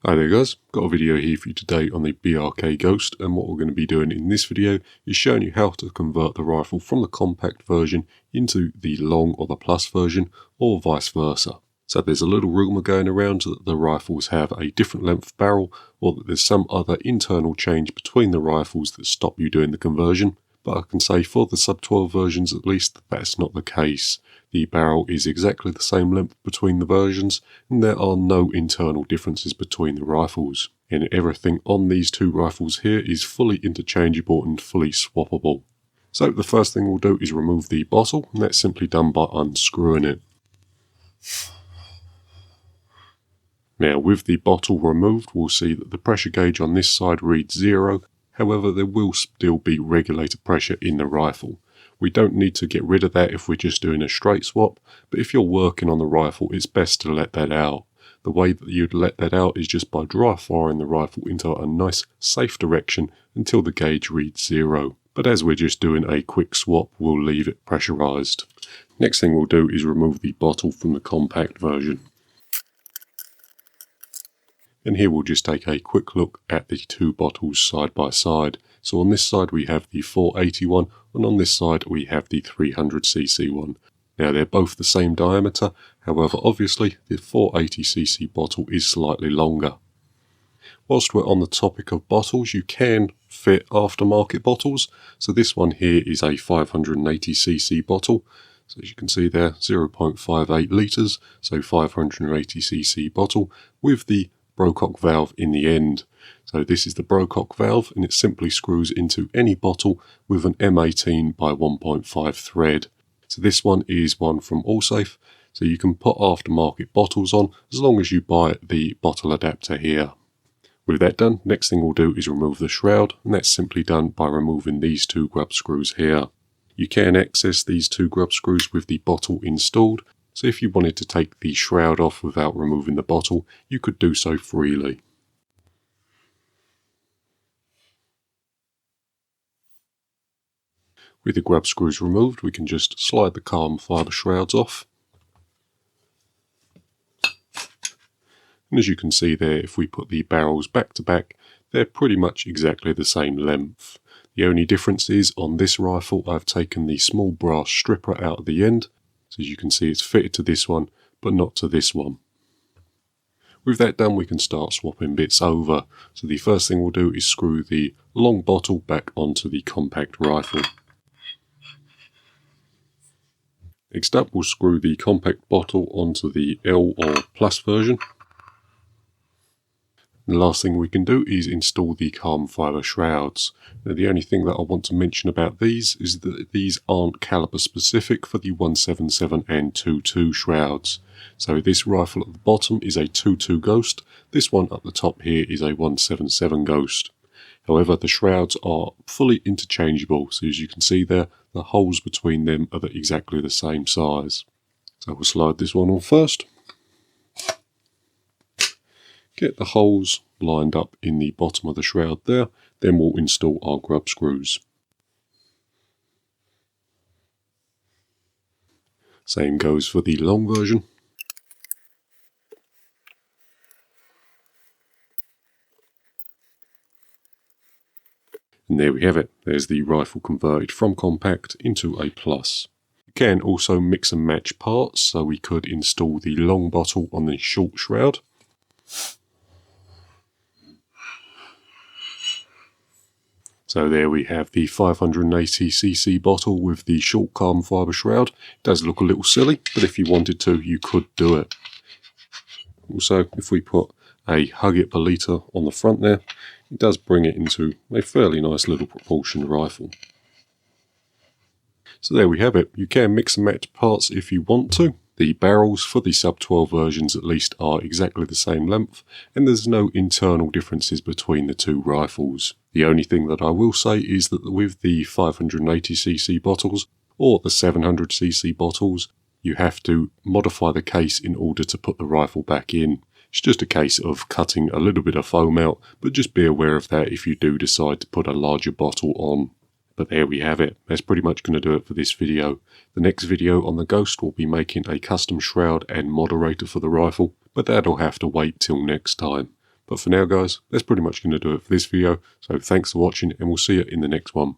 Hi there guys, got a video here for you today on the BRK Ghost, and what we're going to be doing in this video is showing you how to convert the rifle from the compact version into the long or the plus version, or vice versa. So there's a little rumour going around that the rifles have a different length barrel, or that there's some other internal change between the rifles that stop you doing the conversion, but I can say for the sub 12 versions at least, that's not the case. The barrel is exactly the same length between the versions, and there are no internal differences between the rifles. And everything on these two rifles here is fully interchangeable and fully swappable. So the first thing we'll do is remove the bottle, and that's simply done by unscrewing it. Now with the bottle removed, we'll see that the pressure gauge on this side reads 0, however there will still be regulated pressure in the rifle. We don't need to get rid of that if we're just doing a straight swap, but if you're working on the rifle, it's best to let that out. The way that you'd let that out is just by dry firing the rifle into a nice safe direction until the gauge reads 0. But as we're just doing a quick swap, we'll leave it pressurized. Next thing we'll do is remove the bottle from the compact version. And here we'll just take a quick look at the two bottles side by side. So on this side we have the 480 one, and on this side we have the 300cc one. Now they're both the same diameter, however obviously the 480cc bottle is slightly longer. Whilst we're on the topic of bottles, you can fit aftermarket bottles. So this one here is a 580cc bottle. So as you can see there, 0.58 litres, so 580cc bottle with the Brocock valve in the end. So this is the Brocock valve, and it simply screws into any bottle with an M18 by 1.5 thread. So this one is one from Allsafe, so you can put aftermarket bottles on as long as you buy the bottle adapter here. With that done, next thing we'll do is remove the shroud, and that's simply done by removing these two grub screws here. You can access these two grub screws with the bottle installed, so if you wanted to take the shroud off without removing the bottle, you could do so freely. With the grub screws removed, we can just slide the carbon fibre shrouds off. And as you can see there, if we put the barrels back to back, they're pretty much exactly the same length. The only difference is on this rifle, I've taken the small brass stripper out of the end. So as you can see, it's fitted to this one, but not to this one. With that done, we can start swapping bits over. So the first thing we'll do is screw the long bottle back onto the compact rifle. Next up, we'll screw the compact bottle onto the L or Plus version. And the last thing we can do is install the carbon fibre shrouds. Now the only thing that I want to mention about these is that these aren't caliber specific for the 177 and 22 shrouds. So this rifle at the bottom is a 22 Ghost, this one at the top here is a 177 Ghost. However, the shrouds are fully interchangeable, so as you can see there, the holes between them are exactly the same size. So we'll slide this one on first. Get the holes lined up in the bottom of the shroud there, then we'll install our grub screws. Same goes for the long version. And there we have it, there's the rifle converted from compact into a plus. You can also mix and match parts, so we could install the long bottle on the short shroud. So there we have the 580cc bottle with the short carbon fibre shroud. It does look a little silly, but if you wanted to, you could do it. Also, if we put a hug it per litre on the front there, it does bring it into a fairly nice little proportioned rifle. So there we have it. You can mix and match parts if you want to. The barrels for the sub 12 versions at least are exactly the same length, and there's no internal differences between the two rifles. The only thing that I will say is that with the 580cc bottles or the 700cc bottles, you have to modify the case in order to put the rifle back in. It's just a case of cutting a little bit of foam out, but just be aware of that if you do decide to put a larger bottle on. But there we have it. That's pretty much going to do it for this video. The next video on the Ghost will be making a custom shroud and moderator for the rifle, but that'll have to wait till next time. But for now guys, that's pretty much going to do it for this video, so thanks for watching and we'll see you in the next one.